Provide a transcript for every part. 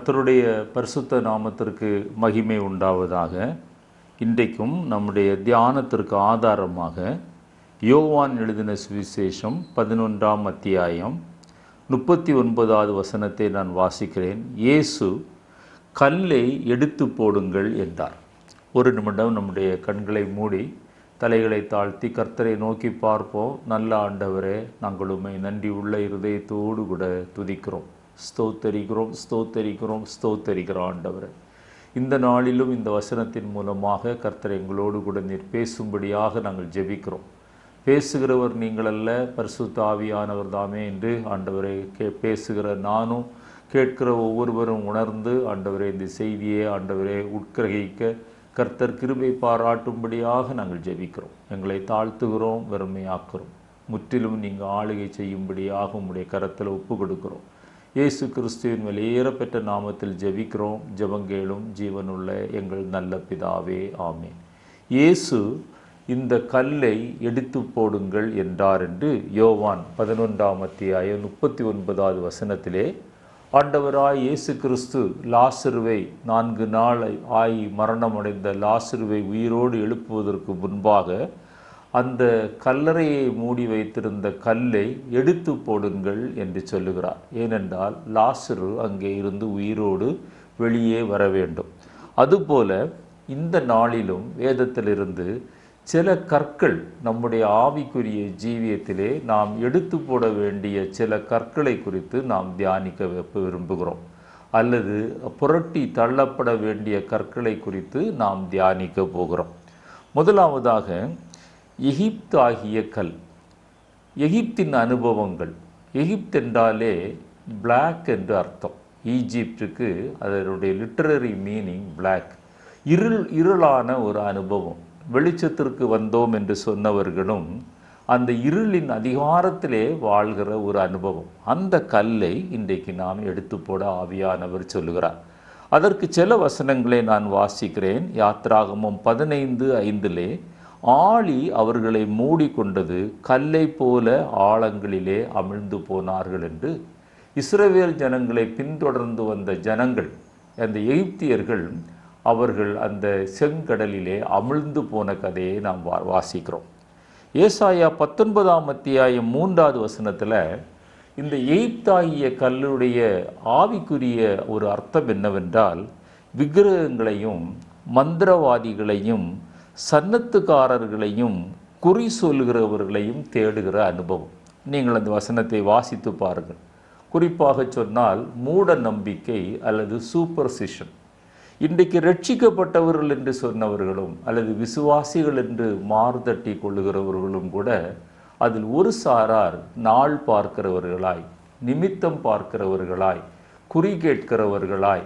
கர்த்தருடைய பரிசுத்த நாமத்திற்கு மகிமை உண்டாவதாக. இன்றைக்கும் நம்முடைய தியானத்திற்கு ஆதாரமாக யோவான் எழுதின சுவிசேஷம் 11ஆம் அத்தியாயம் 39வது வசனத்தை நான் வாசிக்கிறேன். இயேசு கல்லை எடுத்து போடுங்கள் என்றார். ஒரு நிமிடம் நம்முடைய கண்களை மூடி தலைகளை தாழ்த்தி கர்த்தரை நோக்கி பார்ப்போம். நல்ல ஆண்டவரே, நாங்கள் உம்மை நன்றி உள்ள இருதயத்தோடு கூட துதிக்கிறோம், ஸ்தோத்தரிக்கிறோம், ஸ்தோத்தரிக்கிறோம், ஸ்தோத்தரிக்கிறோம் ஆண்டவரே. இந்த நாளிலும் இந்த வசனத்தின் மூலமாக கர்த்தர் எங்களோடு கூட நீர் பேசும்படியாக நாங்கள் ஜெபிக்கிறோம். பேசுகிறவர் நீங்கள் அல்ல, பரிசுத்த ஆவியானவர் தாமே என்று ஆண்டவரை பேசுகிற நானும் கேட்கிற ஒவ்வொருவரும் உணர்ந்து ஆண்டவரே இந்த செய்தியை ஆண்டவரே உட்கிரகிக்க கர்த்தர் கிருபை பாராட்டும்படியாக நாங்கள் ஜெபிக்கிறோம். எங்களை தாழ்த்துகிறோம், வெறுமையாக்குறோம். முற்றிலும் நீங்கள் ஆளுகை செய்யும்படியாக உம்முடைய கரத்தில் ஒப்பு கொடுக்கிறோம். இயேசு கிறிஸ்துவின் வெளியேறப்பெற்ற நாமத்தில் ஜெபிக்கிறோம். ஜெபங்கேளும் ஜீவனுள்ள எங்கள் நல்ல பிதாவே, ஆமென். இயேசு இந்த கல்லை எடுத்து போடுங்கள் என்றார் என்று யோவான் 11ஆம் அத்தியாயம் 39வது வசனத்திலே ஆண்டவராய் இயேசு கிறிஸ்து லாசருவை 4 நாள் ஆகி மரணமடைந்த லாசருவை உயிரோடு எழுப்புவதற்கு முன்பாக அந்த கல்லறையை மூடி வைத்திருந்த கல்லை எடுத்து போடுங்கள் என்று சொல்லுகிறார். ஏனென்றால் லாசரு அங்கே இருந்து உயிரோடு வெளியே வர வேண்டும். அதுபோல இந்த நாளிலும் வேதத்திலிருந்து சில கற்கள் நம்முடைய ஆவிக்குரிய ஜீவியத்திலே நாம் எடுத்து போட வேண்டிய சில கற்களை குறித்து நாம் தியானிக்க விரும்புகிறோம், அல்லது புரட்டி தள்ளப்பட வேண்டிய கற்களை குறித்து நாம் தியானிக்க போகிறோம். முதலாவதாக எகிப்து ஆகிய கல், எகிப்தின் அனுபவங்கள். எகிப்து என்றாலே பிளாக் என்று அர்த்தம். ஈஜிப்டுக்கு அதனுடைய லிட்டரரி மீனிங் பிளாக், இருளான ஒரு அனுபவம். வெளிச்சத்திற்கு வந்தோம் என்று சொன்னவர்களும் அந்த இருளின் அதிகாரத்திலே வாழ்கிற ஒரு அனுபவம். அந்த கல்லை இன்றைக்கு நாம் எடுத்து போட ஆவியானவர் சொல்லுகிறார். அதற்கு சில வசனங்களை நான் வாசிக்கிறேன். யாத்ராகமம் 15:5 ஆழி அவர்களை மூடிக்கொண்டது, கல்லை போல ஆழங்களிலே அமிழ்ந்து போனார்கள் என்று. இஸ்ரவேல் ஜனங்களை பின்தொடர்ந்து வந்த ஜனங்கள், அந்த எகிப்தியர்கள், அவர்கள் அந்த செங்கடலிலே அமிழ்ந்து போன கதையை நாம் வாசிக்கிறோம். ஏசாயா 19ஆம் அத்தியாயம் 3வது வசனத்தில் இந்த எகிப்தாகிய கல்லுடைய ஆவிக்குரிய ஒரு அர்த்தம் என்னவென்றால், விக்கிரகங்களையும் மந்திரவாதிகளையும் சன்னத்துக்காரர்களையும் குறி சொல்கிறவர்களையும் தேடுகிற அனுபவம். நீங்கள் அந்த வசனத்தை வாசித்து பாருங்கள். குறிப்பாக சொன்னால் மூட நம்பிக்கை அல்லது சூப்பர்சிஷன். இன்றைக்கு ரட்சிக்கப்பட்டவர்கள் என்று சொன்னவர்களும் அல்லது விசுவாசிகள் என்று மாறுதட்டி கொள்ளுகிறவர்களும் கூட அதில் ஒரு சாரார் நாள் பார்க்கிறவர்களாய், நிமித்தம் பார்க்கிறவர்களாய், குறி கேட்கிறவர்களாய்,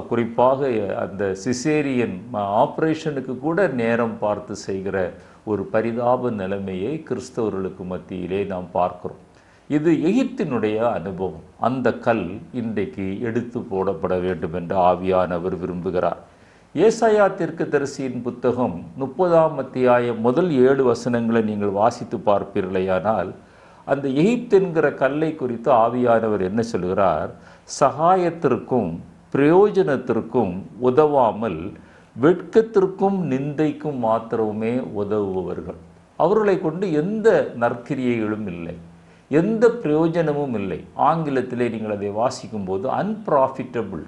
குறிப்பாக அந்த சிசேரியன் ஆப்ரேஷனுக்கு கூட நேரம் பார்த்து செய்கிற ஒரு பரிதாப நிலைமையை கிறிஸ்தவர்களுக்கு மத்தியிலே நாம் பார்க்கிறோம். இது எகிப்தினுடைய அனுபவம். அந்த கல் இன்றைக்கு எடுத்து போடப்பட வேண்டும் என்று ஆவியானவர் விரும்புகிறார். ஏசாயா தீர்க்கதரிசியின் புத்தகம் 30ஆம் அத்தியாயம் முதல் 7 வசனங்களை நீங்கள் வாசித்து பார்ப்பீர்களேயானால், அந்த எகிப்து என்கிற கல்லை குறித்து ஆவியானவர் என்ன சொல்கிறார்? சகாயத்திற்கும் பிரயோஜனத்திற்கும் உதவாமல் வெட்கத்திற்கும் நிந்தைக்கும் மாத்திரமே உதவுபவர்கள். அவர்களை கொண்டு எந்த நற்கிரியைகளும் இல்லை, எந்த பிரயோஜனமும் இல்லை. ஆங்கிலத்திலே நீங்கள் அதை வாசிக்கும்போது அன்ப்ராஃபிட்டபிள்.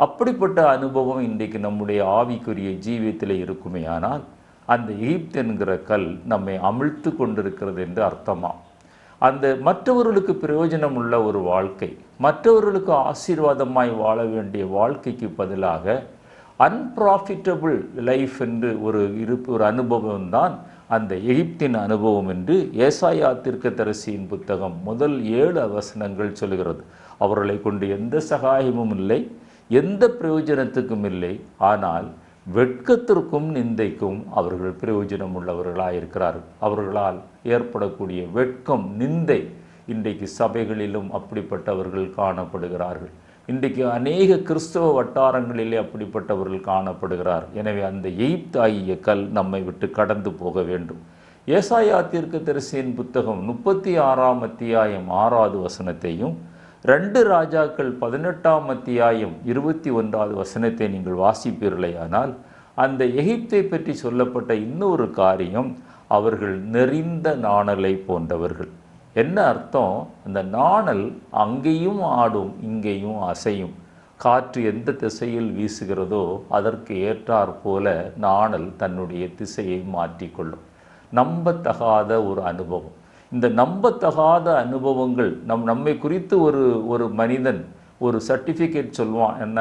அப்படிப்பட்ட அனுபவம் இன்றைக்கு நம்முடைய ஆவிக்குரிய ஜீவியத்தில் இருக்குமே. ஆனால் அந்த எகிப்து என்கிற கல் நம்மை அமிழ்த்து கொண்டிருக்கிறது என்று அர்த்தமா? அந்த மற்றவர்களுக்கு பிரயோஜனம் உள்ள ஒரு வாழ்க்கை, மற்றவர்களுக்கு ஆசீர்வாதமாய் வாழ வேண்டிய வாழ்க்கைக்கு பதிலாக அன்ப்ராஃபிட்டபிள் லைஃப் என்று ஒரு அனுபவம் தான் அந்த எகிப்தின் அனுபவம் என்று ஏசாயா தீர்க்கதரிசியின் புத்தகம் முதல் 7 வசனங்கள் சொல்கிறது. அவர்களை கொண்டு எந்த சகாயமும் இல்லை, எந்த பிரயோஜனத்துக்கும் இல்லை. ஆனால் வெட்கத்திற்கும் நிந்தைக்கும் அவர்கள் பிரயோஜனம் உள்ளவர்களாயிருக்கிறார்கள். அவர்களால் ஏற்படக்கூடிய வெட்கம், நிந்தை இன்றைக்கு சபைகளிலும் அப்படிப்பட்டவர்கள் காணப்படுகிறார்கள். இன்றைக்கு அநேக கிறிஸ்தவ வட்டாரங்களிலே அப்படிப்பட்டவர்கள் காணப்படுகிறார். எனவே அந்த எகிப்து ஆகிய கல் நம்மை விட்டு கடந்து போக வேண்டும். ஏசாயா தீர்க்கதரிசியின் புத்தகம் 36ஆம் அத்தியாயம் 6வது வசனத்தையும் 2 ராஜாக்கள் 18ஆம் அத்தியாயம் 21வது வசனத்தை நீங்கள் வாசிப்பீர்களேயானால் அந்த எகிப்தை பற்றி சொல்லப்பட்ட இன்னொரு காரியம், அவர்கள் நெறிந்த நாணலை போன்றவர்கள். என்ன அர்த்தம்? அந்த நாணல் அங்கேயும் ஆடும் இங்கேயும் அசையும். காற்று எந்த திசையில் வீசுகிறதோ அதற்கு ஏற்றாற் போல நாணல் தன்னுடைய திசையை மாற்றிக்கொள்ளும். நம்பத்தகாத ஒரு அனுபவம். இந்த நம்பத்தகாத அனுபவங்கள் நம்மை குறித்து ஒரு மனிதன் ஒரு சர்டிஃபிகேட் சொல்வான், என்ன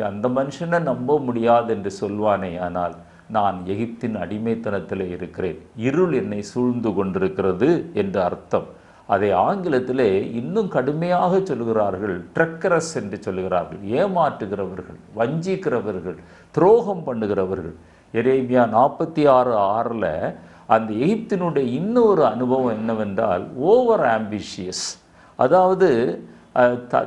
அந்த மனுஷனை நம்ப முடியாது என்று சொல்வானே, ஆனால் நான் எகிப்தின் அடிமைத்தனத்தில் இருக்கிறேன், இருள் என்னை சூழ்ந்து கொண்டிருக்கிறது என்று அர்த்தம். அதை ஆங்கிலத்திலே இன்னும் கடுமையாக சொல்கிறார்கள், ட்ரெக்கரஸ் என்று சொல்கிறார்கள். ஏமாற்றுகிறவர்கள், வஞ்சிக்கிறவர்கள், துரோகம் பண்ணுகிறவர்கள். எரேமியா 46:6 அந்த எகிப்தினுடைய இன்னொரு அனுபவம் என்னவென்றால் ஓவர் ஆம்பிஷியஸ், அதாவது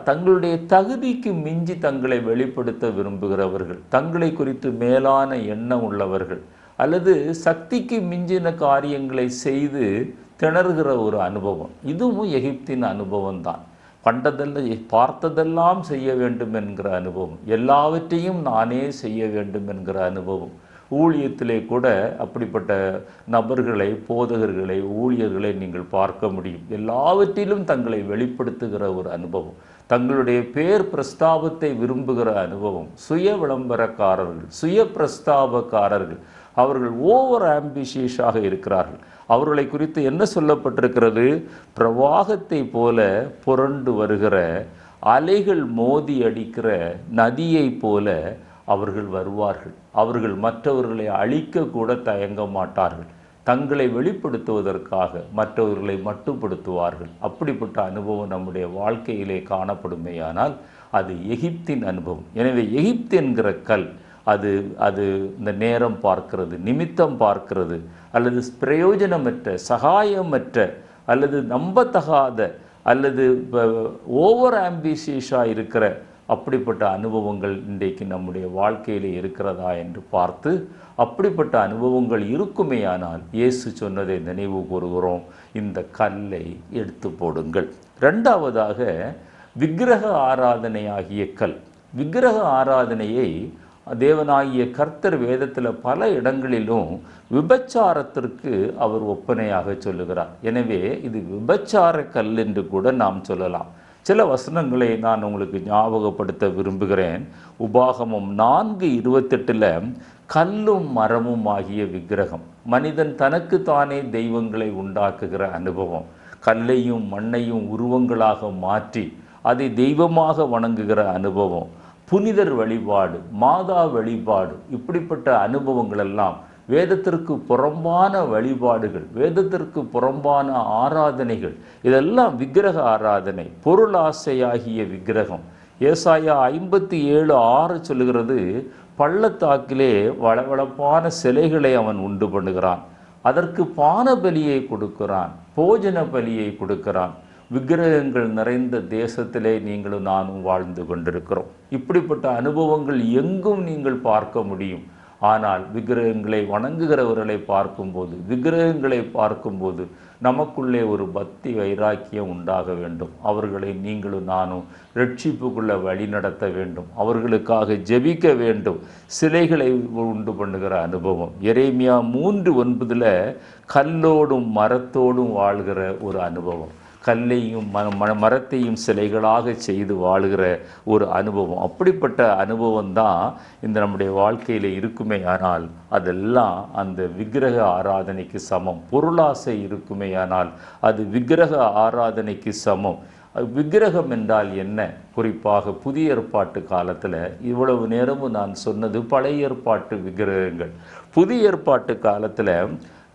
தங்களுடைய தகுதிக்கு மிஞ்சி தங்களை வெளிப்படுத்த விரும்புகிறவர்கள், தங்களை குறித்து மேலான எண்ணம் உள்ளவர்கள், அல்லது சக்திக்கு மிஞ்சின காரியங்களை செய்து திணறுகிற ஒரு அனுபவம். இதுவும் எகிப்தின் அனுபவம் தான். பார்த்ததெல்லாம் செய்ய வேண்டும் என்கிற அனுபவம், எல்லாவற்றையும் நானே செய்ய வேண்டும் என்கிற அனுபவம். ஊழியத்திலே கூட அப்படிப்பட்ட நபர்களை, போதகர்களை, ஊழியர்களை நீங்கள் பார்க்க முடியும். எல்லாவற்றிலும் தங்களை வெளிப்படுத்துகிற ஒரு அனுபவம், தங்களுடைய பேர் பிரஸ்தாபத்தை விரும்புகிற அனுபவம். சுய விளம்பரக்காரர்கள், சுய பிரஸ்தாபக்காரர்கள், அவர்கள் ஓவர் ஆம்பிஷியஸாக இருக்கிறார்கள். அவர்களை குறித்து என்ன சொல்லப்பட்டிருக்கிறது? பிரவாகத்தை போல புரண்டு வருகிற, அலைகள் மோதி அடிக்கிற நதியை போல அவர்கள் வருவார்கள். அவர்கள் மற்றவர்களை அழிக்க கூட தயங்க மாட்டார்கள். தங்களை வெளிப்படுத்துவதற்காக மற்றவர்களை மட்டுப்படுத்துவார்கள். அப்படிப்பட்ட அனுபவம் நம்முடைய வாழ்க்கையிலே காணப்படுமேயானால் அது எகிப்தின் அனுபவம். எனவே எகிப்து என்கிற கல் அது இந்த நேரம் பார்க்கிறது, நிமித்தம் பார்க்கிறது, அல்லது பிரயோஜனமற்ற, சகாயமற்ற, அல்லது நம்பத்தகாத, அல்லது ஓவர் ஆம்பிஷியஸாக இருக்கிற அப்படிப்பட்ட அனுபவங்கள் இன்றைக்கு நம்முடைய வாழ்க்கையில் இருக்கிறதா என்று பார்த்து, அப்படிப்பட்ட அனுபவங்கள் இருக்குமேயானால் இயேசு சொன்னதை நினைவு கூறுகிறோம், இந்த கல்லை எடுத்து போடுங்கள். 2வதாக விக்கிரக ஆராதனை ஆகிய கல். விக்கிரக ஆராதனையை தேவனாகிய கர்த்தர் வேதத்தில் பல இடங்களிலும் விபச்சாரத்திற்கு அவர் ஒப்பனையாக சொல்லுகிறார். எனவே இது விபச்சார கல் என்று கூட நாம் சொல்லலாம். சில வசனங்களை நான் உங்களுக்கு ஞாபகப்படுத்த விரும்புகிறேன். உபாகமம் 4:28 கல்லும் மரமும் ஆகிய விக்கிரகம். மனிதன் தனக்கு தானே தெய்வங்களை உண்டாக்குகிற அனுபவம், கல்லையும் மண்ணையும் உருவங்களாக மாற்றி அதை தெய்வமாக வணங்குகிற அனுபவம், புனிதர் வழிபாடு, மாதா வழிபாடு, இப்படிப்பட்ட அனுபவங்கள் எல்லாம் வேதத்திற்கு புறம்பான வழிபாடுகள், வேதத்திற்கு புறம்பான ஆராதனைகள். இதெல்லாம் விக்கிரக ஆராதனை, பொருளாசையாகிய விக்கிரகம். ஏசாயா 57:6 சொல்லுகிறது, பள்ளத்தாக்கிலே வளவளப்பான சிலைகளை அவன் உண்டு பண்ணுகிறான், அதற்கு பான பலியை கொடுக்கிறான், போஜன பலியை கொடுக்கிறான். விக்கிரகங்கள் நிறைந்த தேசத்திலே நீங்களும் நானும் வாழ்ந்து கொண்டிருக்கிறோம். இப்படிப்பட்ட அனுபவங்கள் எங்கும் நீங்கள் பார்க்க முடியும். ஆனால் விக்கிரகங்களை வணங்குகிறவர்களை பார்க்கும்போது, விக்கிரகங்களை பார்க்கும்போது நமக்குள்ளே ஒரு பக்தி வைராக்கியம் உண்டாக வேண்டும். அவர்களை நீங்களும் நானும் ரட்சிப்புக்குள்ள வழி நடத்த வேண்டும், அவர்களுக்காக ஜெபிக்க வேண்டும். சிலைகளை உண்டு பண்ணுகிற அனுபவம். எரேமியா 3:9 கல்லோடும் மரத்தோடும் வாழ்கிற ஒரு அனுபவம், கல்லையும் மரத்தையும் சிலைகளாக செய்து வாழுகிற ஒரு அனுபவம். அப்படிப்பட்ட அனுபவம் தான் இந்த நம்முடைய வாழ்க்கையில் இருக்குமே. ஆனால் அதெல்லாம் அந்த விக்கிரக ஆராதனைக்கு சமம். பொருளாசை இருக்குமே, ஆனால் அது விக்கிரக ஆராதனைக்கு சமம். விக்கிரகம் என்றால் என்ன? குறிப்பாக புதிய ஏற்பாட்டு காலத்தில் இவ்வளவு நேரமும் நான் சொன்னது பழைய ஏற்பாட்டு விக்கிரகங்கள். புதிய ஏற்பாட்டு காலத்தில்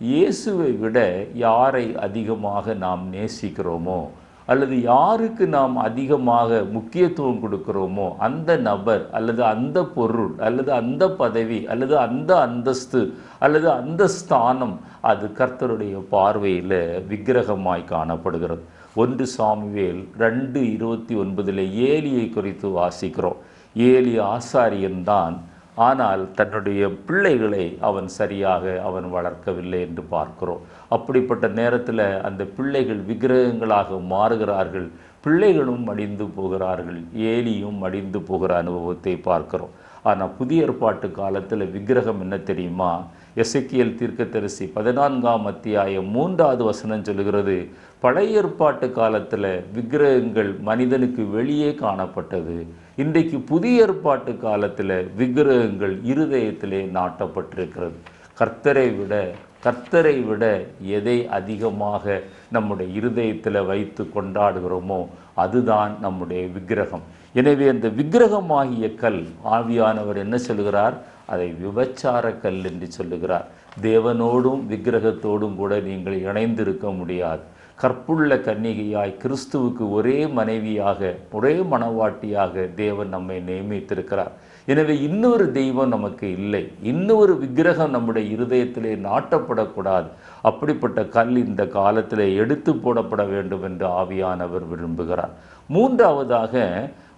இயேசுவை விட யாரை அதிகமாக நாம் நேசிக்கிறோமோ, அல்லது யாருக்கு நாம் அதிகமாக முக்கியத்துவம் கொடுக்கிறோமோ, அந்த நபர் அல்லது அந்த பொருள் அல்லது அந்த பதவி அல்லது அந்த அந்தஸ்து அல்லது அந்த ஸ்தானம், அது கர்த்தருடைய பார்வையில் விக்கிரகமாய் காணப்படுகிறது. 1 சாமுவேல் 2:29 ஏலியை குறித்து வாசிக்கிறோம். ஏலி ஆசாரியன்தான், ஆனால் தன்னுடைய பிள்ளைகளை அவன் சரியாக அவன் வளர்க்கவில்லை என்று பார்க்கிறோம். அப்படிப்பட்ட நேரத்தில் அந்த பிள்ளைகள் விக்கிரகங்களாக மாறுகிறார்கள். பிள்ளைகளும் மடிந்து போகிறார்கள், ஏலியும் மடிந்து போகிற அனுபவத்தை பார்க்கிறோம். ஆனால் புதிய ஏற்பாட்டு காலத்தில் விக்கிரகம் என்ன தெரியுமா? எசேக்கியேல் தீர்க்கதரிசி 14ஆம் அத்தியாயம் 3வது வசனம் சொல்லுகிறது, பழைய ஏற்பாட்டு காலத்தில் விக்கிரகங்கள் மனிதனுக்கு வெளியே காணப்பட்டது. இன்றைக்கு புதிய ஏற்பாட்டு காலத்தில் விக்கிரகங்கள் இருதயத்திலே நாட்டப்பட்டிருக்கிறது. கர்த்தரை விட எதை அதிகமாக நம்முடைய இருதயத்தில் வைத்து கொண்டாடுகிறோமோ அதுதான் நம்முடைய விக்கிரகம். எனவே அந்த விக்கிரகமாகிய கல், ஆவியானவர் என்ன சொல்லுகிறார்? அதை விபச்சார கல் என்று சொல்லுகிறார். தேவனோடும் விக்கிரகத்தோடும் கூட நீங்கள் இணைந்திருக்க முடியாது. கற்புள்ள கன்னிகையாய் கிறிஸ்துவுக்கு ஒரே மனைவியாக, ஒரே மணவாட்டியாக தேவன் நம்மை நியமித்திருக்கிறார். எனவே இன்னொரு தெய்வம் நமக்கு இல்லை, இன்னொரு விக்கிரகம் நம்முடைய இருதயத்திலே நாட்டப்படக்கூடாது. அப்படிப்பட்ட கல் இந்த காலத்தில் எடுத்து போடப்பட வேண்டும் என்று ஆவியானவர் விரும்புகிறார். மூன்றாவதாக,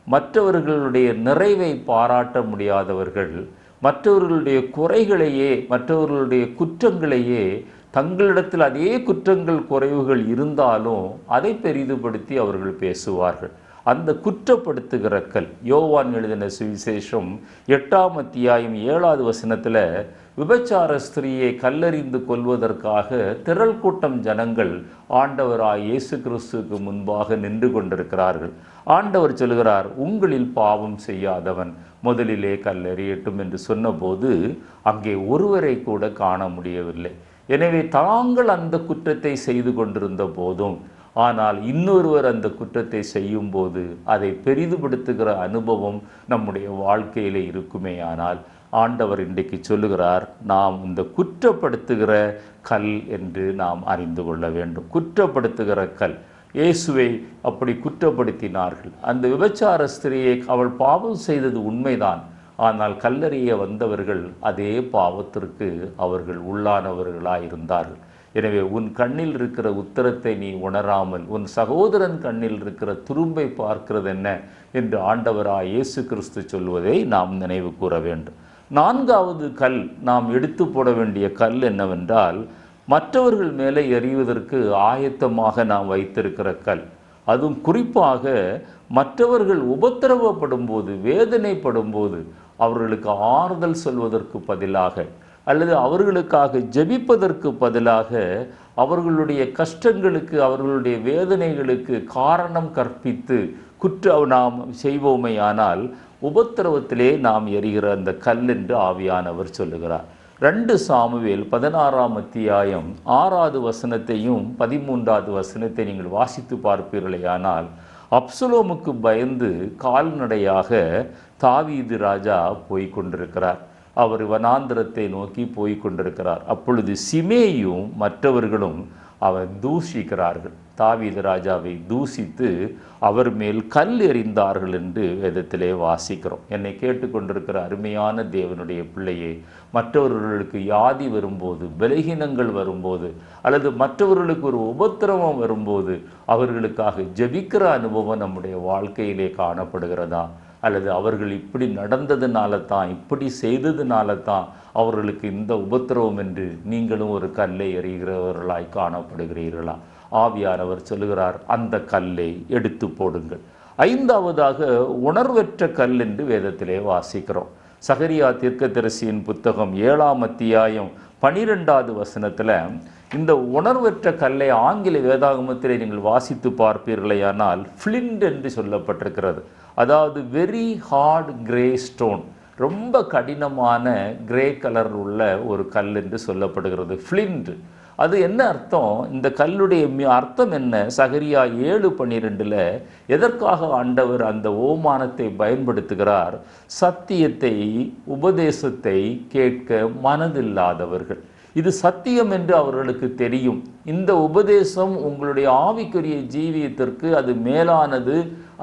மற்றவர்களுடைய நிறைவை பாராட்ட முடியாதவர்கள் மற்றவர்களுடைய குறைகளையே, மற்றவர்களுடைய குற்றங்களையே, தங்களிடத்தில் அதே குற்றங்கள் குறைவுகள் இருந்தாலும் அதை பெரிதுபடுத்தி அவர்கள் பேசுவார்கள். அந்த குற்றப்படுத்துகிற கல். யோவான் எழுதின சுவிசேஷம் 8ஆம் அத்தியாயம் 7வது வசனத்தில் விபச்சார ஸ்திரீயை கல்லறிந்து கொல்வதற்காக திரள் கூட்டம் ஜனங்கள் ஆண்டவராய் இயேசு கிறிஸ்துவுக்கு முன்பாக நின்று கொண்டிருக்கிறார்கள். ஆண்டவர் சொல்கிறார், உங்களில் பாவம் செய்யாதவன் முதலிலே கல்லெறியட்டும் என்று சொன்னபோது அங்கே ஒருவரை கூட காண முடியவில்லை. எனவே தாங்கள் அந்த குற்றத்தை செய்து கொண்டிருந்த போதும், ஆனால் இன்னொருவர் அந்த குற்றத்தை செய்யும் போது அதை பெரிதுபடுத்துகிற அனுபவம் நம்முடைய வாழ்க்கையில் இருக்குமேயானால், ஆண்டவர் இன்றைக்கு சொல்லுகிறார், நாம் இந்த குற்றப்படுத்துகிற கல் என்று நாம் அறிந்து கொள்ள வேண்டும். குற்றப்படுத்துகிற கல். இயேசுவை அப்படி குற்றப்படுத்தினார்கள். அந்த விபச்சார ஸ்திரியை அவள் பாவம் செய்தது உண்மைதான். ஆனால் கல்லறிய வந்தவர்கள் அதே பாவத்திற்கு அவர்கள் உள்ளானவர்களாயிருந்தார்கள். எனவே உன் கண்ணில் இருக்கிற உத்தரத்தை நீ உணராமல் உன் சகோதரன் கண்ணில் இருக்கிற துரும்பை பார்க்கிறது என்ன என்று ஆண்டவராய் இயேசு கிறிஸ்து சொல்வதை நாம் நினைவு கூற வேண்டும். நான்காவது கல், நாம் எடுத்து போட வேண்டிய கல் என்னவென்றால், மற்றவர்கள் மேலே எறிவதற்கு ஆயத்தமாக நாம் வைத்திருக்கிற கல். அதுவும் குறிப்பாக மற்றவர்கள் உபத்திரவப்படும் போது, வேதனைப்படும் போது அவர்களுக்கு ஆறுதல் சொல்வதற்கு பதிலாக, அல்லது அவர்களுக்காக ஜெபிப்பதற்கு பதிலாக, அவர்களுடைய கஷ்டங்களுக்கு, அவர்களுடைய வேதனைகளுக்கு காரணம் கற்பித்து குற்றம் நாம் செய்வோமையானால் உபத்திரவத்திலே நாம் எறிகிற அந்த கல் என்று ஆவியானவர் சொல்லுகிறார். 2 சாமுவேல் 16ஆம் அத்தியாயம் 6வது வசனத்தையும் 13வது வசனத்தை நீங்கள் வாசித்து பார்ப்பீர்களேயானால், அப்சலோமுக்கு பயந்து கால்நடையாக தாவீது ராஜா போய்கொண்டிருக்கிறார். அவர் வனாந்திரத்தை நோக்கி போய்கொண்டிருக்கிறார். அப்பொழுது சிமேயும் மற்றவர்களும் அவர் தூஷிக்கிறார்கள். தாவீது ராஜாவை தூஷித்து அவர் மேல் கல் எறிந்தார்கள் என்று வேதத்திலே வாசிக்கிறோம். என்னை கேட்டுக்கொண்டிருக்கிற அருமையான தேவனுடைய பிள்ளையே, மற்றவர்களுக்கு வியாதி வரும்போது, பலகீனங்கள் வரும்போது, அல்லது மற்றவர்களுக்கு ஒரு உபத்திரவம் வரும்போது அவர்களுக்காக ஜெபிக்கிற அனுபவம் நம்முடைய வாழ்க்கையிலே காணப்படுகிறதா? அல்லது அவர்கள் இப்படி நடந்ததுனால தான், இப்படி செய்ததுனால தான் அவர்களுக்கு இந்த உபத்திரவம் என்று நீங்களும் ஒரு கல்லை எறிகிறவர்களாய் காணப்படுகிறீர்களா? ஆவியானவர் சொல்லுகிறார், அந்த கல்லை எடுத்து போடுங்கள். 5வதாக உணர்வற்ற கல் என்று வேதத்திலே வாசிக்கிறோம். சகரியா தீர்க்கதரிசியின் புத்தகம் 7ஆம் அத்தியாயம் 12வது வசனத்தில் இந்த உணர்வற்ற கல்லை ஆங்கில வேதாகமத்திலே நீங்கள் வாசித்து பார்ப்பீர்களேயானால் ஃப்ளிண்ட் என்று சொல்லப்பட்டிருக்கிறது. அதாவது வெரி ஹார்ட் கிரே ஸ்டோன், ரொம்ப கடினமான கிரே கலர் உள்ள ஒரு கல் என்று சொல்லப்படுகிறது, ஃப்ளிண்ட். அது என்ன அர்த்தம்? இந்த கல்லுடைய அர்த்தம் என்ன? சகரியா 7:12 எதற்காக ஆண்டவர் அந்த ஓமானத்தை பயன்படுத்துகிறார்? சத்தியத்தை, உபதேசத்தை கேட்க மனதில்லாதவர்கள். இது சத்தியம் என்று அவர்களுக்கு தெரியும். இந்த உபதேசம் உங்களுடைய ஆவிக்குரிய ஜீவியத்திற்கு அது மேலானது,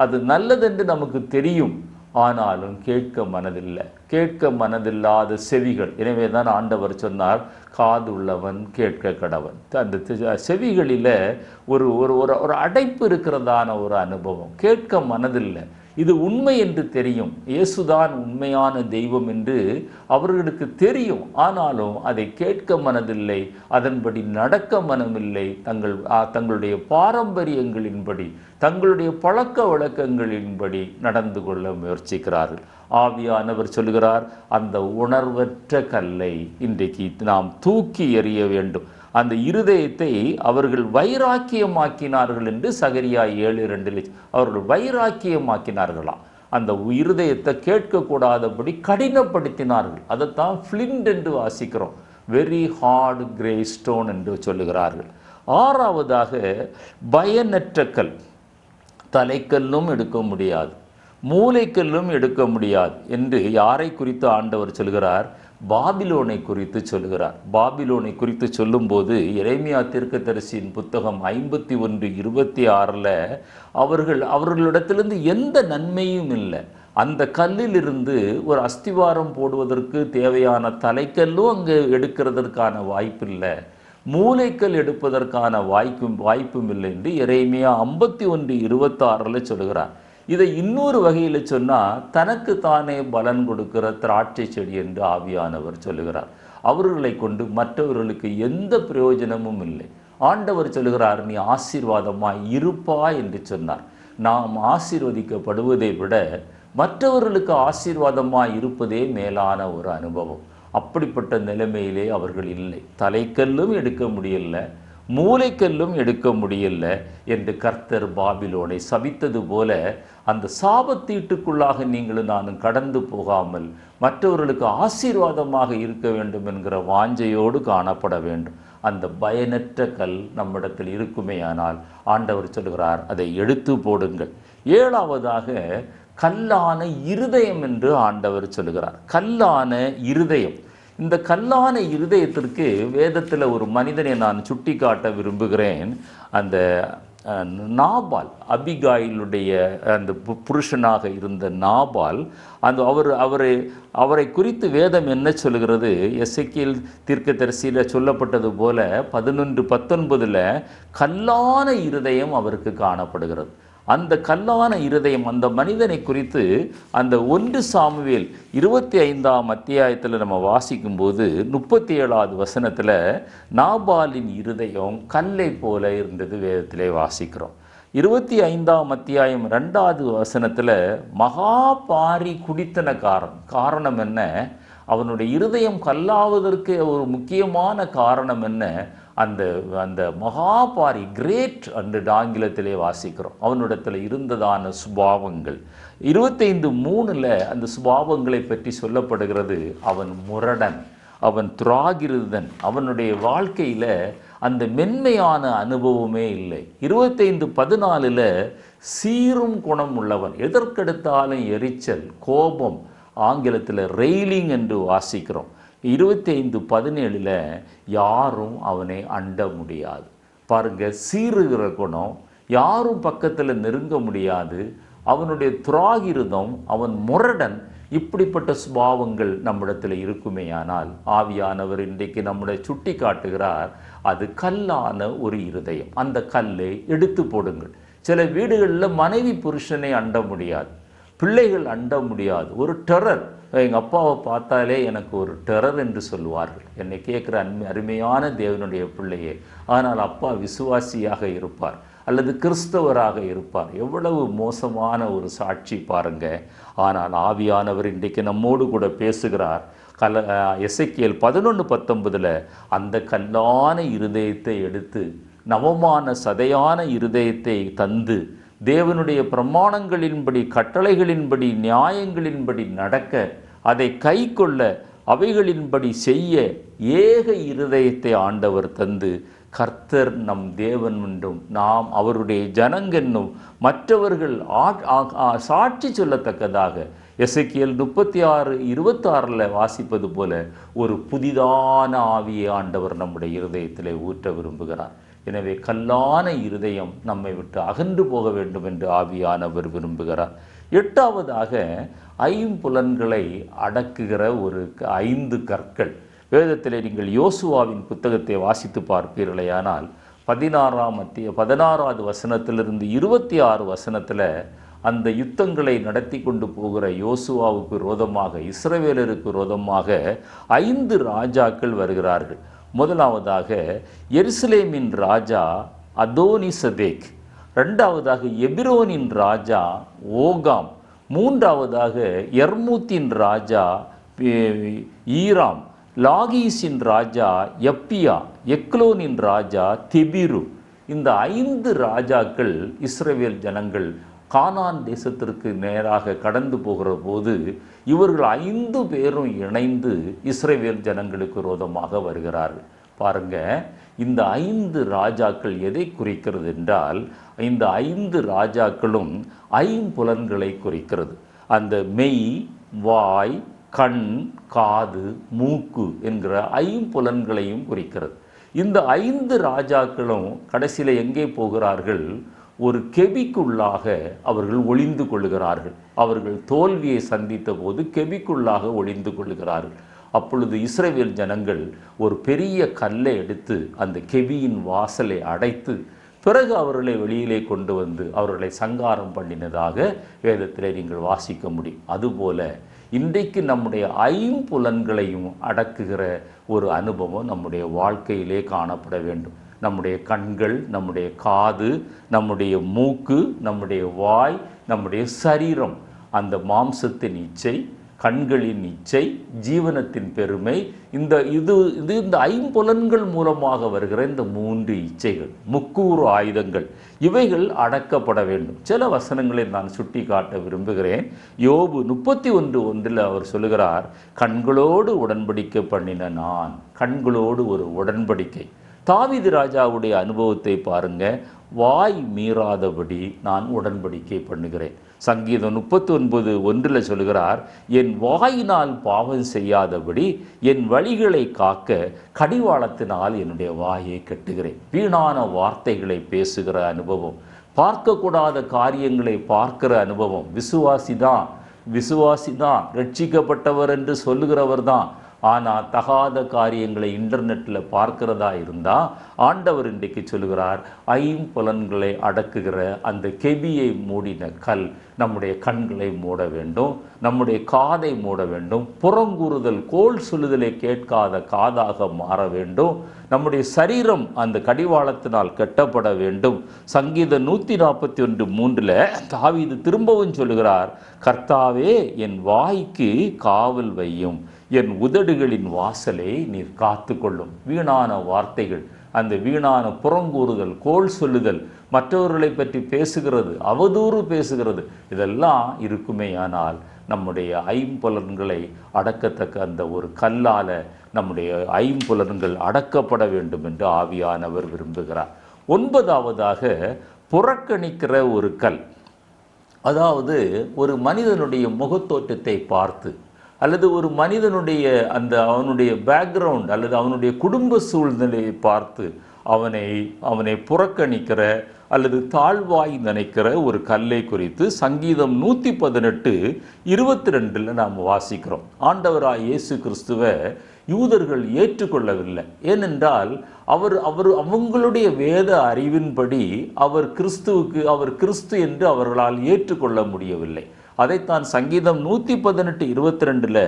அது நல்லதென்று நமக்கு தெரியும். ஆனாலும் கேட்க மனதில்லை. கேட்க மனதில்லாத செவிகள். எனவே தான் ஆண்டவர் சொன்னார், காது உள்ளவன் கேட்க கடவன். அந்த செவிகளில் ஒரு ஒரு ஒரு அடைப்பு இருக்கிறதான ஒரு அனுபவம். கேட்க மனதில்லை. இது உண்மை என்று தெரியும், இயேசுதான் உண்மையான தெய்வம் என்று அவர்களுக்கு தெரியும். ஆனாலும் அதை கேட்க மனதில்லை, அதன்படி நடக்க மனமில்லை. தங்களுடைய பாரம்பரியங்களின்படி, தங்களுடைய பழக்க வழக்கங்களின்படி நடந்து கொள்ள முயற்சிக்கிறார்கள். ஆவியானவர் சொல்கிறார், அந்த உணர்வற்ற கல்லை இன்றைக்கு நாம் தூக்கி எறிய வேண்டும். அந்த இருதயத்தை அவர்கள் வைராக்கியமாக்கினார்கள் என்று சகரியா 7:2 அவர்கள் வைராக்கியமாக்கினார்களாம். அந்த இருதயத்தை கேட்கக்கூடாதபடி கடினப்படுத்தினார்கள். அதைத்தான் ஃப்ளிண்ட் என்று வாசிக்கிறோம், வெரி ஹார்டு கிரே ஸ்டோன் என்று சொல்லுகிறார்கள். ஆறாவதாக பயனற்ற கல். தலைக்கல்லும் எடுக்க முடியாது, மூளைக்கல்லும் எடுக்க முடியாது என்று யாரை குறித்து ஆண்டவர் சொல்கிறார்? பாபிலோனை குறித்து சொல்லுகிறார். பாபிலோனை குறித்து சொல்லும்போது எரேமியா தீர்க்கதரிசியின் புத்தகம் 51:26 அவர்களிடத்திலிருந்து எந்த நன்மையும் இல்லை. அந்த கல்லிலிருந்து ஒரு அஸ்திவாரம் போடுவதற்கு தேவையான தலைக்கல்லும் அங்கே எடுக்கிறதற்கான வாய்ப்பில்லை, மூளைக்கல் எடுப்பதற்கான வாய்ப்பும் இல்லை என்று எரேமியா 51:26 சொல்லுகிறார். இதை இன்னொரு வகையில் சொன்னால், தனக்கு தானே பலன் கொடுக்கிற திராட்சை செடி என்று ஆவியானவர் சொல்லுகிறார். அவர்களை கொண்டு மற்றவர்களுக்கு எந்த பிரயோஜனமும் இல்லை. ஆண்டவர் சொல்லுகிறார், நீ ஆசீர்வாதமாய் இருப்பா என்று சொன்னார். நாம் ஆசீர்வதிக்கப்படுவதை விட மற்றவர்களுக்கு ஆசீர்வாதமாய் இருப்பதே மேலான ஒரு அனுபவம். அப்படிப்பட்ட நிலைமையிலே அவர்கள் இல்லை. தலைக்கல்லும் எடுக்க முடியல, மூளைக்கல்லும் எடுக்க முடியல என்று கர்த்தர் பாபிலோனை சபித்தது போல, அந்த சாபத்தீட்டுக்குள்ளாக நீங்களும் நானும் கடந்து போகாமல் மற்றவர்களுக்கு ஆசீர்வாதமாக இருக்க வேண்டும் என்கிற வாஞ்சையோடு காணப்பட வேண்டும். அந்த பயனற்ற கல் நம்மிடத்தில் இருக்குமேயானால் ஆண்டவர் சொல்கிறார், அதை எடுத்து போடுங்கள். ஏழாவதாக கல்லான இருதயம் என்று ஆண்டவர் சொல்லுகிறார். கல்லான இருதயம். இந்த கல்லான இருதயத்திற்கு வேதத்தில் ஒரு மனிதனை நான் சுட்டி காட்ட விரும்புகிறேன். அந்த நாபால், அபிகாயிலுடைய அந்த புருஷனாக இருந்த நாபால், அந்த அவரை குறித்து வேதம் என்ன சொல்கிறது? எசேக்கியேல் தீர்க்கதரிசியில் சொல்லப்பட்டது போல 11:19 கல்லான இருதயம் அவருக்கு காணப்படுகிறது. அந்த கல்லான இருதயம் அந்த மனிதனை குறித்து அந்த 1 சாமுவேல் 25 நம்ம வாசிக்கும்போது 37 நாபாலின் இருதயம் கல்லை போல இருந்தது வேதத்திலே வாசிக்கிறோம். 25 2 மகா பாரி குடித்தன காரணம் என்ன? அவனுடைய இருதயம் கல்லாவதற்கு ஒரு முக்கியமான காரணம் என்ன? அந்த மகாபாரி, கிரேட் என்று ஆங்கிலத்திலே வாசிக்கிறோம். அவனிடத்தில் இருந்ததான சுபாவங்கள் 25:3 அந்த சுபாவங்களை பற்றி சொல்லப்படுகிறது. அவன் முரடன், அவன் துராகிருதன், அவனுடைய வாழ்க்கையில் அந்த மென்மையான அனுபவமே இல்லை. 25:14 சீரும் குணம் உள்ளவன், எதற்கெடுத்தாலும் எரிச்சல், கோபம், ஆங்கிலத்தில் ரெயிலிங் என்று வாசிக்கிறோம். 25:17 யாரும் அவனை அண்ட முடியாது. பாருங்க, சீருகிற குணம், யாரும் பக்கத்தில் நெருங்க முடியாது. அவனுடைய துராகிருதம், அவன் முரடன். இப்படிப்பட்ட சுபாவங்கள் நம்மிடத்தில் இருக்குமேயானால் ஆவியானவர் இன்றைக்கு நம்முடைய சுட்டி காட்டுகிறார், அது கல்லான ஒரு இருதயம். அந்த கல்லை எடுத்து போடுங்கள். சில வீடுகளில் மனைவி புருஷனை அண்ட முடியாது, பிள்ளைகள் அண்ட முடியாது. ஒரு டெரர். எங்கள் அப்பாவை பார்த்தாலே எனக்கு ஒரு டெரர் என்று சொல்லுவார்கள். என்னை கேட்குற அருமையான தேவனுடைய பிள்ளையே, ஆனால் அப்பா விசுவாசியாக இருப்பார் அல்லது கிறிஸ்தவராக இருப்பார். எவ்வளவு மோசமான ஒரு சாட்சி பாருங்க. ஆனால் ஆவியானவர் இன்றைக்கு நம்மோடு கூட பேசுகிறார். எசேக்கியேல் 11:19 அந்த கல்லான இருதயத்தை எடுத்து நவமான சதையான இருதயத்தை தந்து தேவனுடைய பிரமாணங்களின்படி, கட்டளைகளின்படி, நியாயங்களின்படி நடக்க, அதை கை கொள்ள, அவைகளின்படி செய்ய ஏக இருதயத்தை ஆண்டவர் தந்து, கர்த்தர் நம் தேவன் என்றும் நாம் அவருடைய ஜனங்கென்னும் மற்றவர்கள் சாட்சி சொல்லத்தக்கதாக எசேக்கியேல் 36:26 வாசிப்பது போல ஒரு புதிதான ஆவியை ஆண்டவர் நம்முடைய இருதயத்திலே ஊற்ற விரும்புகிறார். எனவே கல்லான இருதயம் நம்மை விட்டு அகன்று போக வேண்டும் என்று ஆவியானவர் விரும்புகிறார். எட்டாவதாக ஐம்புலன்களை அடக்குகிற ஒரு 5 கற்கள். வேதத்தில் நீங்கள் யோசுவாவின் புத்தகத்தை வாசித்து பார்ப்பீர்களேயானால் 16வது வசனத்திலிருந்து 26 வசனத்தில் அந்த யுத்தங்களை நடத்தி கொண்டு போகிற யோசுவாவுக்கு விரோதமாக, இஸ்ரவேலருக்கு விரோதமாக 5 ராஜாக்கள் வருகிறார்கள். முதலாவதாக எருசலேமின் ராஜா அதோனிசதேக், இரண்டாவதாக எபிரோனின் ராஜா ஓகாம், மூன்றாவதாக யர்மூத்தின் ராஜா ஈராம், லாகீஸின் ராஜா யப்பியா, எக்லோனின் ராஜா தெபிரு. இந்த 5 ராஜாக்கள் இஸ்ரவேல் ஜனங்கள் கானான் தேசத்திற்கு நேராக கடந்து போகிற போது இவர்கள் 5 பேரும் இணைந்து இஸ்ரவேல் ஜனங்களுக்கு விரோதமாக வருகிறார்கள். பாருங்க, இந்த 5 ராஜாக்கள் எதை குறிக்கிறது என்றால், இந்த 5 ராஜாக்களும் 5 புலன்களை குறிக்கிறது. அந்த மெய், வாய், கண், காது, மூக்கு என்கிற 5 புலன்களையும் குறிக்கிறது. இந்த 5 ராஜாக்களும் கடைசியில் எங்கே போகிறார்கள்? ஒரு கெபிக்குள்ளாக அவர்கள் ஒளிந்து கொள்ளுகிறார்கள். அவர்கள் தோல்வியை சந்தித்த போது கெபிக்குள்ளாக ஒளிந்து கொள்ளுகிறார்கள். அப்பொழுது இஸ்ரவேல் ஜனங்கள் ஒரு பெரிய கல்லை எடுத்து அந்த கெபியின் வாசலை அடைத்து பிறகு அவர்களை வெளியிலே கொண்டு வந்து அவர்களை சங்காரம் பண்ணினதாக வேதத்திலே நீங்கள் வாசிக்க முடியும். அதுபோல இன்றைக்கு நம்முடைய 5 புலன்களையும் அடக்குகிற ஒரு அனுபவம் நம்முடைய வாழ்க்கையிலே காணப்பட வேண்டும். நம்முடைய கண்கள், நம்முடைய காது, நம்முடைய மூக்கு, நம்முடைய வாய், நம்முடைய சரீரம், அந்த மாம்சத்தின் இச்சை, கண்களின் இச்சை, ஜீவனத்தின் பெருமை, இந்த 5 மூலமாக வருகிற இந்த 3 இச்சைகள், முக்கூறு ஆயுதங்கள், இவைகள் அடக்கப்பட வேண்டும். சில வசனங்களை நான் சுட்டி காட்ட விரும்புகிறேன். யோபு 31:1 அவர் சொல்லுகிறார், கண்களோடு உடன்படிக்கை பண்ணின நான். கண்களோடு ஒரு உடன்படிக்கை. தாவீது ராஜாவுடைய அனுபவத்தை பாருங்க. வாய் மீறாதபடி நான் உடன்படிக்கை பண்ணுகிறேன். சங்கீதம் 39:1 சொல்கிறார், என் வாயினால் பாவம் செய்யாதபடி என் வழிகளை காக்க கடிவாளத்தினால் என்னுடைய வாயை கட்டுகிறேன். வீணான வார்த்தைகளை பேசுகிற அனுபவம், பார்க்கக்கூடாத காரியங்களை பார்க்கிற அனுபவம். விசுவாசிதான் ரட்சிக்கப்பட்டவர் என்று சொல்லுகிறவர் தான், ஆனால் தகாத காரியங்களை இன்டர்நெட்டில் பார்க்கிறதா இருந்தால் ஆண்டவர் இன்றைக்கு சொல்கிறார், 5 புலன்களை அடக்குகிற அந்த கெபியை மூடின கல் நம்முடைய கண்களை மூட வேண்டும், நம்முடைய காதை மூட வேண்டும், புறங்கூறுதல், கோல் சொல்லுதலை கேட்காத காதாக மாற வேண்டும், நம்முடைய சரீரம் அந்த கடிவாளத்தினால் கட்டப்பட வேண்டும். சங்கீதம் 141:3 தாவீது திரும்பவும் சொல்லுகிறார், கர்த்தாவே என் வாய்க்கு காவல் வையும், என் உதடுகளின் வாசலை நீர் காத்து கொள்ளும். வீணான வார்த்தைகள், அந்த வீணான புறங்கூறுதல், கோல் சொல்லுதல், மற்றவர்களை பற்றி பேசுகிறது, அவதூறு பேசுகிறது, இதெல்லாம் இருக்குமேயானால் நம்முடைய 5 புலன்களை அடக்கத்தக்க அந்த ஒரு கல்லால் நம்முடைய 5 புலன்கள் அடக்கப்பட வேண்டும் என்று ஆவியானவர் விரும்புகிறார். 9வதாக புறக்கணிக்கிற ஒரு கல். அதாவது ஒரு மனிதனுடைய முகத்தோற்றத்தை பார்த்து அல்லது ஒரு மனிதனுடைய அவனுடைய பேக்ரவுண்ட் அல்லது அவனுடைய குடும்ப சூழ்நிலையை பார்த்து அவனை புறக்கணிக்கிற அல்லது தாழ்வாய் நினைக்கிற ஒரு கல்லை குறித்து சங்கீதம் 118:22 நாம் வாசிக்கிறோம். ஆண்டவராய் இயேசு கிறிஸ்துவை யூதர்கள் ஏற்றுக்கொள்ளவில்லை. ஏனென்றால் அவங்களுடைய வேத அறிவின்படி அவர் கிறிஸ்து என்று அவர்களால் ஏற்றுக்கொள்ள முடியவில்லை. அதைத்தான் சங்கீதம் 118:22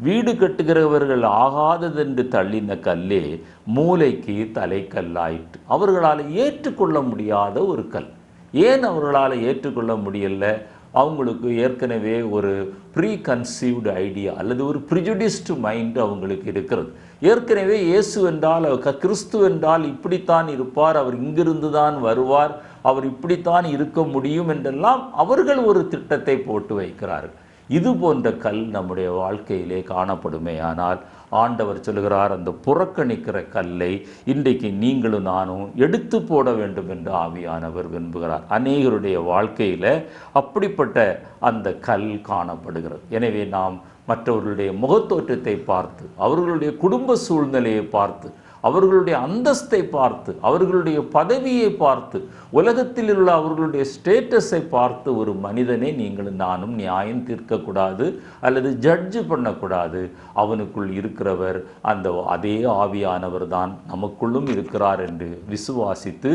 வீடு கட்டுகிறவர்கள் ஆகாததென்று தள்ளின கல்லே மூளைக்கு தலைக்கல்லாயிற்று. அவர்களால் ஏற்றுக்கொள்ள முடியாத ஒரு கல். ஏன் அவர்களால் ஏற்றுக்கொள்ள முடியல? அவங்களுக்கு ஏற்கனவே ஒரு ப்ரீ கன்சீவ்டு ஐடியா அல்லது ஒரு ப்ரிஜுடிஸ்டு மைண்டு அவங்களுக்கு இருக்கிறது. ஏற்கனவே இயேசு என்றால், கிறிஸ்து என்றால் இப்படித்தான் இருப்பார், அவர் இங்கிருந்து தான் வருவார், அவர் இப்படித்தான் இருக்க முடியும் என்றெல்லாம் அவர்கள் ஒரு திட்டத்தை போட்டு வைக்கிறார்கள். இது போன்ற கல் நம்முடைய வாழ்க்கையிலே காணப்படுமே. ஆனால் ஆண்டவர் சொல்கிறார், அந்த புறக்கணிக்கிற கல்லை இன்றைக்கு நீங்களும் நானும் எடுத்து போட வேண்டும் என்று ஆவியானவர் விரும்புகிறார். அநேகருடைய வாழ்க்கையில் அப்படிப்பட்ட அந்த கல் காணப்படுகிறது. எனவே நாம் மற்றவர்களுடைய முகத்தோற்றத்தை பார்த்து, அவர்களுடைய குடும்ப சூழ்நிலையை பார்த்து, அவர்களுடைய அந்தஸ்தை பார்த்து, அவர்களுடைய பதவியை பார்த்து, உலகத்தில் உள்ள அவர்களுடைய ஸ்டேட்டஸை பார்த்து ஒரு மனிதனை நீங்களும் நானும் நியாயம் தீர்க்கக்கூடாது அல்லது ஜட்ஜு பண்ணக்கூடாது. அவனுக்குள் இருக்கிறவர் அதே ஆவியானவர் தான் நமக்குள்ளும் இருக்கிறார் என்று விசுவாசித்து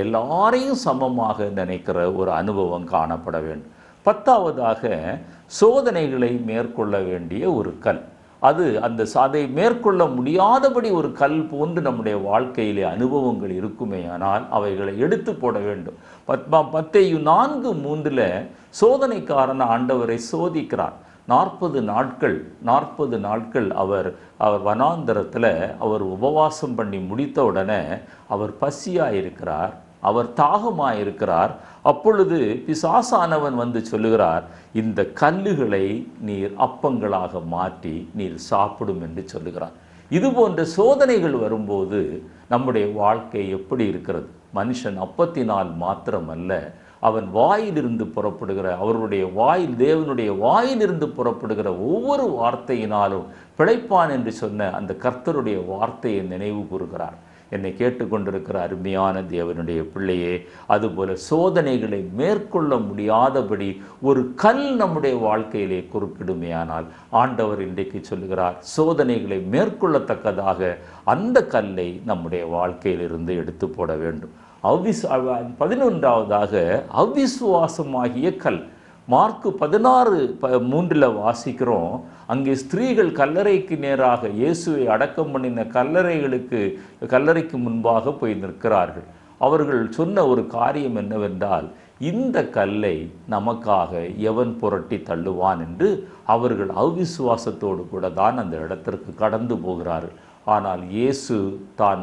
எல்லாரையும் சமமாக நினைக்கிற ஒரு அனுபவம் காணப்பட வேண்டும். 10வதாக சோதனைகளை மேற்கொள்ள வேண்டிய ஒரு கல். அதை மேற்கொள்ள முடியாதபடி ஒரு கல் போன்று நம்முடைய வாழ்க்கையிலே அனுபவங்கள் இருக்குமேயானால் அவைகளை எடுத்து போட வேண்டும். மத்தேயு 4:3 சோதனைக்காரன் ஆண்டவரை சோதிக்கிறார். 40 நாட்கள் அவர் வனாந்தரத்தில் அவர் உபவாசம் பண்ணி முடித்த உடனே அவர் பசியாயிருக்கிறார், அவர் தாகமாயிருக்கிறார். அப்பொழுது பிசாசானவன் வந்து சொல்லுகிறார், இந்த கல்லுகளை நீர் அப்பங்களாக மாற்றி நீர் சாப்பிடும் என்று சொல்லுகிறார். இது போன்ற சோதனைகள் வரும்போது நம்முடைய வாழ்க்கை எப்படி இருக்கிறது? மனுஷன் அப்பத்தினால் மாத்திரமல்ல, அவன் வாயிலிருந்து புறப்படுகிற தேவனுடைய வாயிலிருந்து புறப்படுகிற ஒவ்வொரு வார்த்தையினாலும் பிழைப்பான் என்று சொன்ன அந்த கர்த்தருடைய வார்த்தையை நினைவு கூறுகிறார். என்னை கேட்டுக்கொண்டிருக்கிற அருமையான தேவனுடைய பிள்ளையே, அதுபோல சோதனைகளை மேற்கொள்ள முடியாதபடி ஒரு கல் நம்முடைய வாழ்க்கையிலே குறுக்கிடுமையானால் ஆண்டவர் இன்றைக்கு சொல்லுகிறார், சோதனைகளை மேற்கொள்ளத்தக்கதாக அந்த கல்லை நம்முடைய வாழ்க்கையிலிருந்து எடுத்து போட வேண்டும். 11வதாக அவ்விசுவாசமாகிய கல். மார்க்கு 16:3 வாசிக்கிறோம், அங்கே ஸ்திரீகள் கல்லறைக்கு நேராக இயேசுவை அடக்கம் பண்ணின கல்லறைக்கு முன்பாக போய் நிற்கிறார்கள். அவர்கள் சொன்ன ஒரு காரியம் என்னவென்றால், இந்த கல்லை நமக்காக எவன் புரட்டி தள்ளுவான் என்று அவர்கள் அவ்விசுவாசத்தோடு கூட தான் அந்த இடத்திற்கு கடந்து போகிறார்கள். ஆனால் இயேசு தான்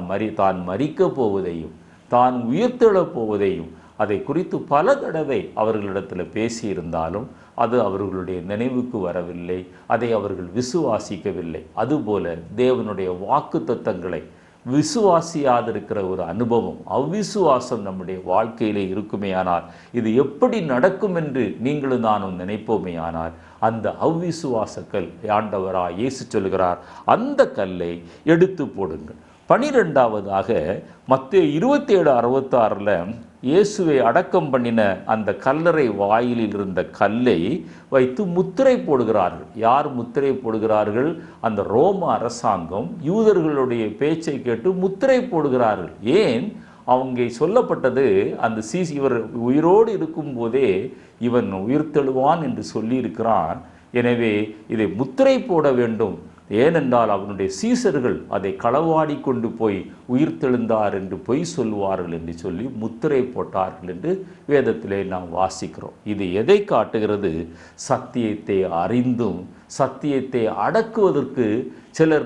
மரிக்கப் போவதையும் தான் உயிர்த்தெழப் போவதையும் அதை குறித்து பல தடவை அவர்களிடத்தில் பேசியிருந்தாலும் அது அவர்களுடைய நினைவுக்கு வரவில்லை, அதை அவர்கள் விசுவாசிக்கவில்லை. அதுபோல தேவனுடைய வாக்குத்தத்தங்களை விசுவாசியாதிருக்கிற ஒரு அனுபவம், அவ்விசுவாசம் நம்முடைய வாழ்க்கையிலே இருக்குமேயானால், இது எப்படி நடக்கும் என்று நீங்களும் நானும் நினைப்போமேயானால், அந்த அவ்விசுவாசக்கல் ஆண்டவராய் இயேசு சொல்கிறார், அந்த கல்லை எடுத்து போடுங்கள். 12வதாக மத்தேயு 27:66 இயேசுவை அடக்கம் பண்ணின அந்த கல்லறை வாயிலில் இருந்த கல்லை வைத்து முத்திரை போடுகிறார்கள். யார் முத்திரை போடுகிறார்கள்? அந்த ரோம அரசாங்கம் யூதர்களுடைய பேச்சை கேட்டு முத்திரை போடுகிறார்கள். ஏன்? அவங்க சொல்லப்பட்டது, அந்த இவர் உயிரோடு இருக்கும்போதே இவன் உயிர்த்தெழுவான் என்று சொல்லியிருக்கிறான், எனவே இதை முத்திரை போட வேண்டும். ஏனென்றால் அவனுடைய சீசர்கள் அதை களவாடி கொண்டு போய் உயிர்த்தெழுந்தார் என்று பொய் சொல்வார்கள் என்று சொல்லி முத்திரை போட்டார்கள் என்று வேதத்திலே நாம் வாசிக்கிறோம். இது எதை காட்டுகிறது? சத்தியத்தை அறிந்தும் சத்தியத்தை அடக்குவதற்கு சிலர்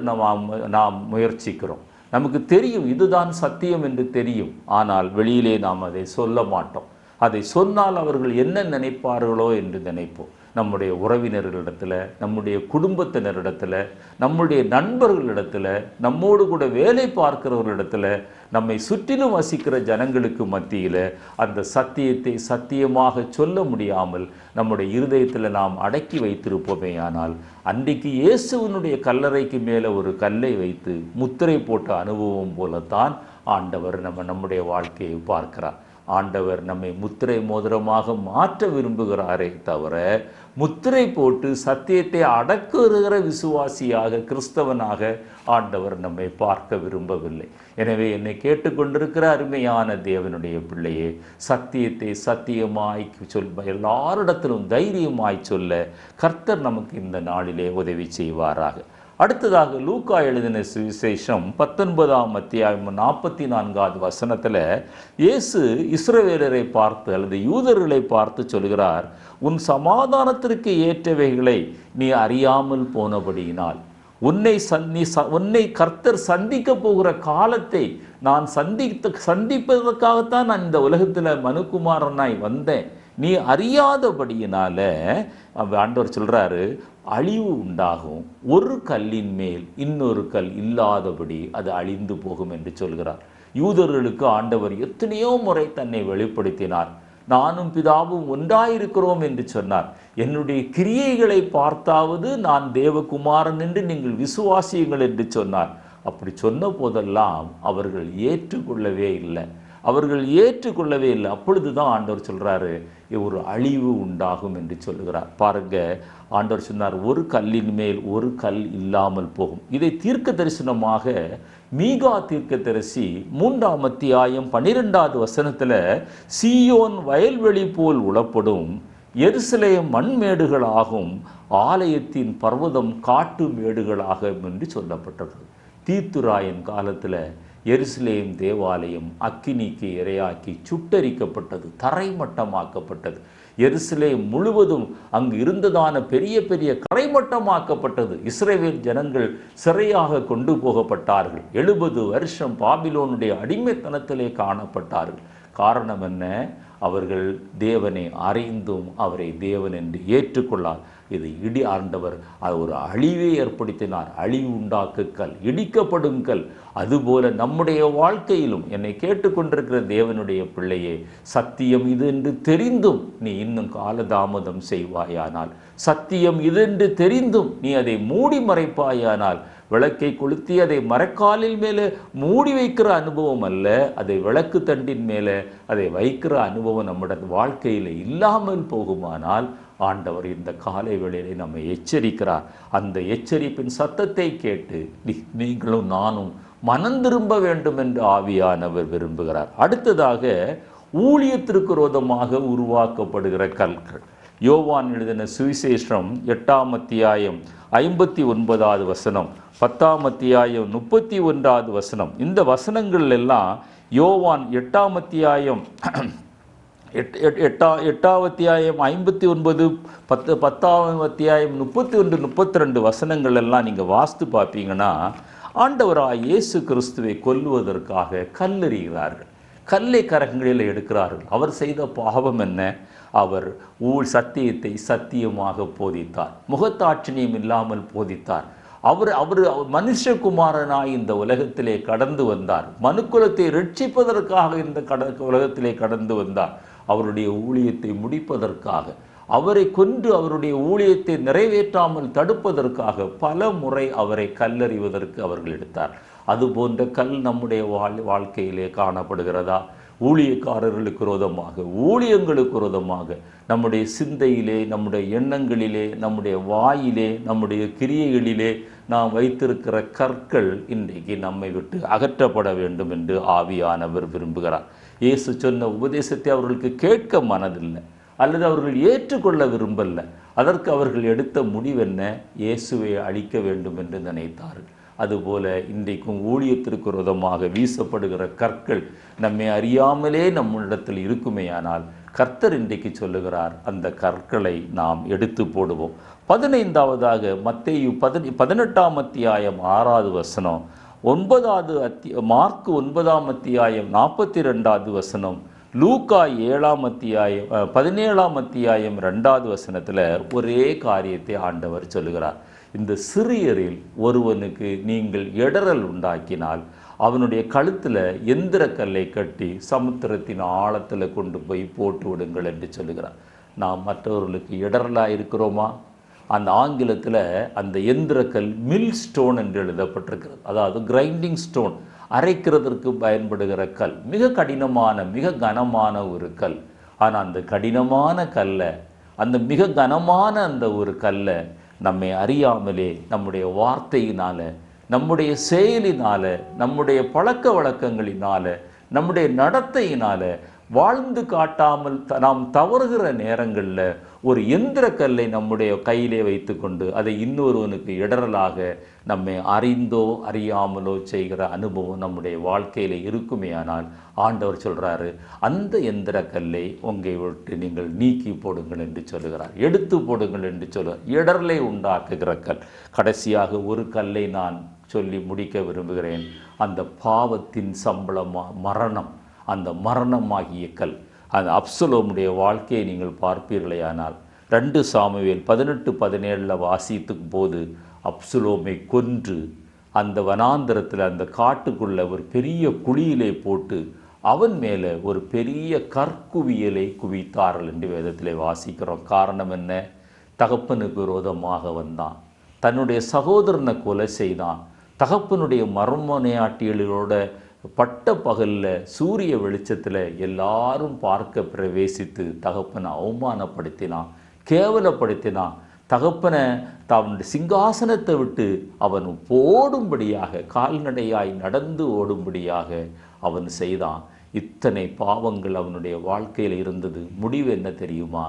நாம் முயற்சிக்கிறோம். நமக்கு தெரியும் இதுதான் சத்தியம் என்று தெரியும், ஆனால் வெளியிலே நாம் அதை சொல்ல மாட்டோம். அதை சொன்னால் அவர்கள் என்ன நினைப்பார்களோ என்று நினைப்போம். நம்முடைய உறவினர்களிடத்தில், நம்முடைய குடும்பத்தினரிடத்தில், நம்முடைய நண்பர்களிடத்தில், நம்மோடு கூட வேலை பார்க்கிறவர்களிடத்தில், நம்மை சுற்றிலும் வசிக்கிற ஜனங்களுக்கு மத்தியில் அந்த சத்தியத்தை சத்தியமாக சொல்ல முடியாமல் நம்முடைய இருதயத்தில் நாம் அடக்கி வைத்திருப்போமே. ஆனால் அன்றைக்கு இயேசுவினுடைய கல்லறைக்கு மேலே ஒரு கல்லை வைத்து முத்திரை போட்ட அனுபவம் போலத்தான் ஆண்டவர் நம்முடைய வாழ்க்கையை பார்க்கிறார். ஆண்டவர் நம்மை முத்திரை மோதிரமாக மாற்ற விரும்புகிறாரே தவிர, முத்திரை போட்டு சத்தியத்தை அடக்குகிற விசுவாசியாக, கிறிஸ்தவனாக ஆண்டவர் நம்மை பார்க்க விரும்பவில்லை. எனவே என்னை கேட்டுக்கொண்டிருக்கிற அருமையான தேவனுடைய பிள்ளையே, சத்தியத்தை சத்தியமாய் எல்லாரிடத்திலும் தைரியமாய் சொல்ல கர்த்தர் நமக்கு இந்த நாளிலே உதவி செய்வாராக. அடுத்ததாக லூக்கா எழுதின சுவிசேஷம் 19:44 இயேசு இஸ்ரவேலரை பார்த்து அல்லது யூதர்களை பார்த்து சொல்கிறார், உன் சமாதானத்திற்கு ஏற்றவைகளை நீ அறியாமல் போனபடியினால் உன்னை கர்த்தர் சந்திக்க போகிற காலத்தை நான் சந்திப்பதற்காகத்தான் நான் இந்த உலகத்தில் மனுக்குமாரனாய் வந்தேன், நீ அறியாதபடியினால ஆண்டவர் சொல்றாரு, அழிவு உண்டாகும், ஒரு கல்லின் மேல் இன்னொரு கல் இல்லாதபடி அது அழிந்து போகும் என்று சொல்கிறார். யூதர்களுக்கு ஆண்டவர் எத்தனையோ முறை தன்னை வெளிப்படுத்தினார். நானும் பிதாவும் ஒன்றாயிருக்கிறோம் என்று சொன்னார். என்னுடைய கிரியைகளை பார்த்தாவது நான் தேவகுமாரன் என்று நீங்கள் விசுவாசியுங்கள் என்று சொன்னார். அப்படி சொன்ன போதெல்லாம் அவர்கள் ஏற்றுக்கொள்ளவே இல்லை. அப்பொழுதுதான் ஆண்டவர் சொல்றாரு, ஒரு அழிவு உண்டாகும் என்று சொல்லுகிறார். பாருங்க, ஆண்டவர் சொன்னார், ஒரு கல்லின் மேல் ஒரு கல் இல்லாமல் போகும். இதை தீர்க்க தரிசனமாக மீகா தீர்க்க தரிசி 3:12 சீயோன் வயல்வெளி போல் உளப்படும், எருசலேம் மண்மேடுகளாகும், ஆலயத்தின் பர்வதம் காட்டு மேடுகளாகும் என்று சொல்லப்பட்டது. தீத்துராயன் காலத்தில் எருசலேம் தேவாலயம் அக்கினிக்கு இரையாக்கி சுட்டரிக்கப்பட்டது, தரைமட்டமாக்கப்பட்டது. எருசலேம் முழுவதும் அங்கு இருந்ததான பெரிய பெரிய கரைமட்டமாக்கப்பட்டது. இஸ்ரவேல் ஜனங்கள் சிறையாக கொண்டு போகப்பட்டார்கள். 70 வருஷம் பாபிலோனுடைய அடிமைத்தனத்திலே காணப்பட்டார்கள். காரணம் என்ன? அவர்கள் தேவனை அறிந்தும் அவரை தேவன் என்று ஏற்றுக்கொள்ளார். இது ஆண்டவர் ஒரு அழிவை ஏற்படுத்தினார். அழிவு உண்டாக்கு கல், இடிக்கப்படும் கல். அதுபோல நம்முடைய வாழ்க்கையிலும் என்னை கேட்டுக்கொண்டிருக்கிற தேவனுடைய பிள்ளையே, சத்தியம் இது என்று தெரிந்தும் நீ இன்னும் காலதாமதம் செய்வாயானால், சத்தியம் இது என்று தெரிந்தும் நீ அதை மூடி மறைப்பாயானால், விளக்கை கொளுத்தி அதை மரக்காலில் மேலே மூடி வைக்கிற அனுபவம் அல்ல, அதை விளக்கு தண்டின் மேலே அதை வைக்கிற அனுபவம் நம்முடைய வாழ்க்கையில் இல்லாமல் போகுமானால், ஆண்டவர் இந்த காலை வேளையிலே நம்மை எச்சரிக்கிறார். அந்த எச்சரிப்பின் சத்தத்தை கேட்டு நீங்களும் நானும் மனம் திரும்ப வேண்டும் என்று ஆவியானவர் விரும்புகிறார். அடுத்ததாக ஊழியத்திற்கு விரோதமாக உருவாக்கப்படுகிற கற்கள். யோவான் எழுதின சுவிசேஷம் 8ஆம் அத்தியாயம் 59வது வசனம், 10ஆம் அத்தியாயம் 31வது வசனம். இந்த வசனங்கள் எல்லாம் யோவான் 8ஆம் அத்தியாயம் 8ஆம் அத்தியாயம் 59, 10ஆம் அத்தியாயம் 31, 32 வசனங்கள் எல்லாம் நீங்கள் வாசித்து பார்ப்பீங்கன்னா, ஆண்டவராய் இயேசு கிறிஸ்துவை கொல்லுவதற்காக கல்லெறிகிறார்கள், கல்லை கரங்களில் எடுக்கிறார்கள். அவர் செய்த பாவம் என்ன? அவர் சத்தியத்தை சத்தியமாக போதித்தார், முகத்தாட்சிணியம் இல்லாமல் போதித்தார். அவர் மனுஷகுமாரனாய் இந்த உலகத்திலே கடந்து வந்தார், மனுக்குலத்தை ரட்சிப்பதற்காக இந்த உலகத்திலே கடந்து வந்தார். அவருடைய ஊழியத்தை முடிப்பதற்காக, அவரை கொன்று அவருடைய ஊழியத்தை நிறைவேற்றாமல் தடுப்பதற்காக பல முறை அவரை கல்லறிவதற்கு அவர்கள் எடுத்தார். அதுபோன்ற கல் நம்முடைய வாழ்க்கையிலே காணப்படுகிறதா? ஊழியக்காரர்களுக்கு விரோதமாக, ஊழியங்களுக்கு விரோதமாக, நம்முடைய சிந்தையிலே, நம்முடைய எண்ணங்களிலே, நம்முடைய வாயிலே, நம்முடைய கிரியைகளிலே நாம் வைத்திருக்கிற கற்கள் இன்றைக்கு நம்மை விட்டு அகற்றப்பட வேண்டும் என்று ஆவியானவர் விரும்புகிறார். இயேசு சொன்ன உபதேசத்தை அவர்களுக்கு கேட்க மனதில்லை, அல்லது அவர்கள் ஏற்றுக்கொள்ள விரும்பல. அதற்கு அவர்கள் எடுத்த முடிவென்ன? இயேசுவை அழிக்க வேண்டும் என்று நினைத்தார்கள். அதுபோல இன்றைக்கும் ஊழியத்திற்கு விரோதமாக வீசப்படுகிற கற்கள் நம்மை அறியாமலே நம்மிடத்தில் இருக்குமேயானால், கர்த்தர் இன்றைக்கு சொல்லுகிறார், அந்த கற்களை நாம் எடுத்து போடுவோம். 15வதாக மத்தேயு 18ஆம் அத்தியாயம் 6வது வசனம், மார்க்கு 9ஆம் அத்தியாயம் 42வது வசனம், லூக்கா 7ஆம் அத்தியாயம் 17ஆம் அத்தியாயம் 2வது வசனத்தில் ஒரே காரியத்தை ஆண்டவர் சொல்லுகிறார். இந்த சிறியரில் ஒருவனுக்கு நீங்கள் இடறல் உண்டாக்கினால் அவனுடைய கழுத்தில் எந்திர கல்லை கட்டி சமுத்திரத்தின் ஆழத்தில் கொண்டு போய் போட்டு விடுங்கள் என்று சொல்லுகிறார். நாம் மற்றவர்களுக்கு இடரலாக இருக்கிறோமா? அந்த ஆங்கிலத்தில் அந்த எந்திரக்கல் மில் ஸ்டோன் என்று எழுதப்பட்டிருக்கிறது. அதாவது கிரைண்டிங் ஸ்டோன், அரைக்கிறதற்கு பயன்படுகிற கல். மிக கடினமான, மிக கனமான ஒரு கல். ஆனால் அந்த கடினமான கல்லை, அந்த மிக கனமான அந்த ஒரு கல்லை நம்மை அறியாமலே நம்முடைய வார்த்தையினால், நம்முடைய செயலினால், நம்முடைய பழக்க வழக்கங்களினால், நம்முடைய நடத்தையினால் வாழ்ந்து காட்டாமல் நாம் தவறுகிற நேரங்களில் ஒரு எந்திர கல்லை நம்முடைய கையிலே வைத்து கொண்டு அதை இன்னொருவனுக்கு இடரலாக நம்மை அறிந்தோ அறியாமலோ செய்கிற அனுபவம் நம்முடைய வாழ்க்கையில் இருக்குமேயானால், ஆண்டவர் சொல்கிறாரு, அந்த எந்திர கல்லை உங்களை விட்டு நீங்கள் நீக்கி போடுங்கள் என்று சொல்லுகிறார், எடுத்து போடுங்கள் என்று சொல்லுவார். இடரலை உண்டாக்குகிற கல். கடைசியாக ஒரு கல்லை நான் சொல்லி முடிக்க விரும்புகிறேன். அந்த பாவத்தின் சம்பளமாக மரணம், அந்த மரணமாகிய கல். அந்த அப்சலோமுடைய வாழ்க்கையை நீங்கள் பார்ப்பீர்களேயானால் 2 சாமுவேல் 18-17 வாசித்துக்கும் போது அப்சலோமை கொன்று அந்த வனாந்திரத்தில், அந்த காட்டுக்குள்ள ஒரு பெரிய குழியிலே போட்டு அவன் மேலே ஒரு பெரிய கற்குவியலை குவித்தார்கள் என்று வேதத்திலே வாசிக்கிறோம். காரணம் என்ன? தகப்பனுக்கு விரோதமாக வந்தான், தன்னுடைய சகோதரனை கொலை செய்தான். தகப்பனுடைய மர்மனையாட்டிகளோட பட்ட பகலில் சூரிய வெளிச்சத்தில் எல்லாரும் பார்க்க பிரவேசித்து தகப்பனை அவமானப்படுத்தினான், கேவலப்படுத்தினான். தகப்பனை தன்னுடைய சிங்காசனத்தை விட்டு அவன் ஓடும்படியாக, கால்நடையாய் நடந்து ஓடும்படியாக அவன் செய்தான். இத்தனை பாவங்கள் அவனுடைய வாழ்க்கையில் இருந்தது. முடிவு என்ன தெரியுமா?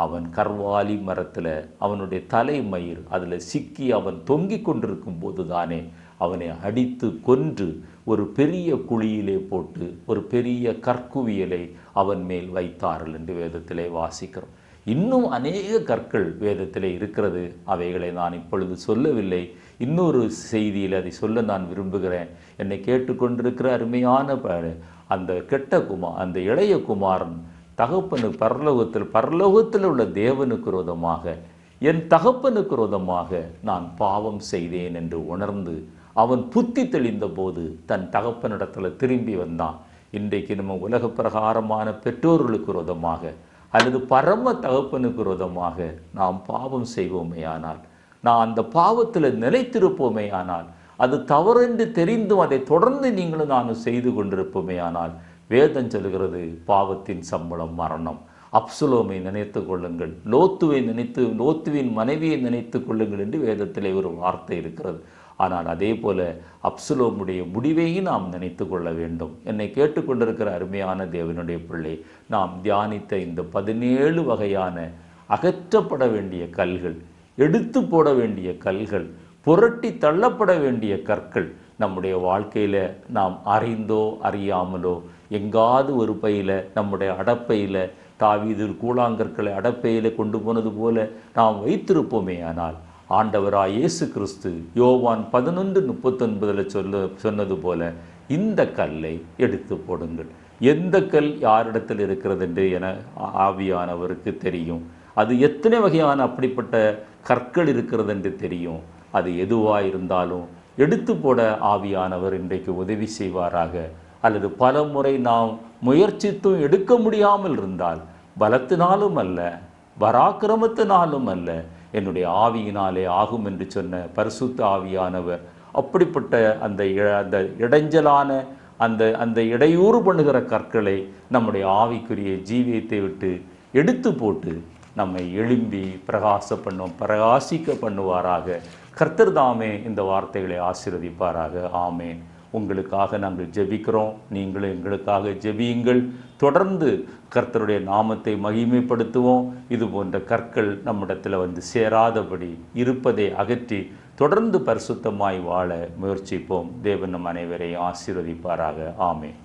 அவன் கர்வாலி மரத்தில் அவனுடைய தலைமயிர் அதில் சிக்கி அவன் தொங்கிக் கொண்டிருக்கும் போது தானே அவனை அடித்து கொன்று ஒரு பெரிய குழியிலே போட்டு ஒரு பெரிய கற்குவியலை அவன் மேல் வைத்தார்கள் என்று வேதத்திலே வாசிக்கிறோம். இன்னும் அநேக கற்கள் வேதத்திலே இருக்கிறது. அவைகளை நான் இப்பொழுது சொல்லவில்லை. இன்னொரு செய்தியில் அதை சொல்ல நான் விரும்புகிறேன். என்னை கேட்டுக்கொண்டிருக்கிற அருமையான அந்த இளைய குமாரன் தகப்பனு பரலோகத்தில் உள்ள தேவனுக்கு விரோதமாக, என் தகப்பனுக்கு விரோதமாக நான் பாவம் செய்தேன் என்று உணர்ந்து அவன் புத்தி தெளிந்த போது தன் தகப்பனிடத்தில் திரும்பி வந்தான். இன்றைக்கு நம்ம உலக பிரகாரமான பெற்றோர்களுக்கு விரோதமாக அல்லது பரம தகப்பனுக்கு விரோதமாக நாம் பாவம் செய்வோமே ஆனால், நான் அந்த பாவத்தில் நிலைத்திருப்போமே ஆனால், அது தவறென்று தெரிந்தும் அதை தொடர்ந்து நீங்களும் நானும் செய்து கொண்டிருப்போமே ஆனால், வேதம் சொல்கிறது பாவத்தின் சம்பளம் மரணம். அப்சலோமை நினைத்து கொள்ளுங்கள், லோத்துவின் மனைவியை நினைத்து கொள்ளுங்கள் என்று வேதத்திலே ஒரு வார்த்தை இருக்கிறது. ஆனால் அதே போல அப்சலோமுடைய முடிவையும் நாம் நினைத்து கொள்ள வேண்டும். என்னை கேட்டுக்கொண்டிருக்கிற அருமையான தேவனுடைய பிள்ளை, நாம் தியானித்த இந்த 17 வகையான அகற்றப்பட வேண்டிய கல்கள், எடுத்து போட வேண்டிய கல்கள், புரட்டி தள்ளப்பட வேண்டிய கற்கள் நம்முடைய வாழ்க்கையில் நாம் அறிந்தோ அறியாமலோ எங்காவது ஒரு பையில், நம்முடைய அடப்பையில், தாவீது கூழாங்கற்களை அடப்பையில் கொண்டு போனது போல நாம் வைத்திருப்போமே ஆனால், ஆண்டவராய் இயேசு கிறிஸ்து யோவான் 11:39 சொன்னது போல இந்த கல்லை எடுத்து போடுங்கள். எந்த கல் யாரிடத்தில் இருக்கிறது என்று என ஆவியானவருக்கு தெரியும். அது எத்தனை வகையான அப்படிப்பட்ட கற்கள் இருக்கிறது என்று தெரியும். அது எதுவாக இருந்தாலும் எடுத்து போட ஆவியானவர் இன்றைக்கு உதவி செய்வாராக. அல்லது பல முறை நாம் முயற்சித்தும் எடுக்க முடியாமல் இருந்தால், பலத்தினாலும் அல்ல, பராக்கிரமத்தினாலும் அல்ல, என்னுடைய ஆவியினாலே ஆகும் என்று சொன்ன பரிசுத்த ஆவியானவர் அப்படிப்பட்ட அந்த இடைஞ்சலான அந்த இடையூறு பண்ணுகிற கற்களை நம்முடைய ஆவிக்குரிய ஜீவியத்தை விட்டு எடுத்து போட்டு நம்மை எழும்பி பிரகாசிக்க பண்ணுவாராக. கர்த்தர் தாமே இந்த வார்த்தைகளை ஆசீர்வதிப்பாராக. ஆமேன். உங்களுக்காக நாங்கள் ஜெபிக்கிறோம், நீங்களும் எங்களுக்காக ஜெபியுங்கள். தொடர்ந்து கர்த்தருடைய நாமத்தை மகிமைப்படுத்துவோம். இது போன்ற கற்கள் நம்மிடத்தில் வந்து சேராதபடி இருப்பதை அகற்றி தொடர்ந்து பரிசுத்தமாய் வாழ முயற்சிப்போம். தேவன் நம் அனைவரையும் ஆசீர்வதிப்பாராக. ஆமேன்.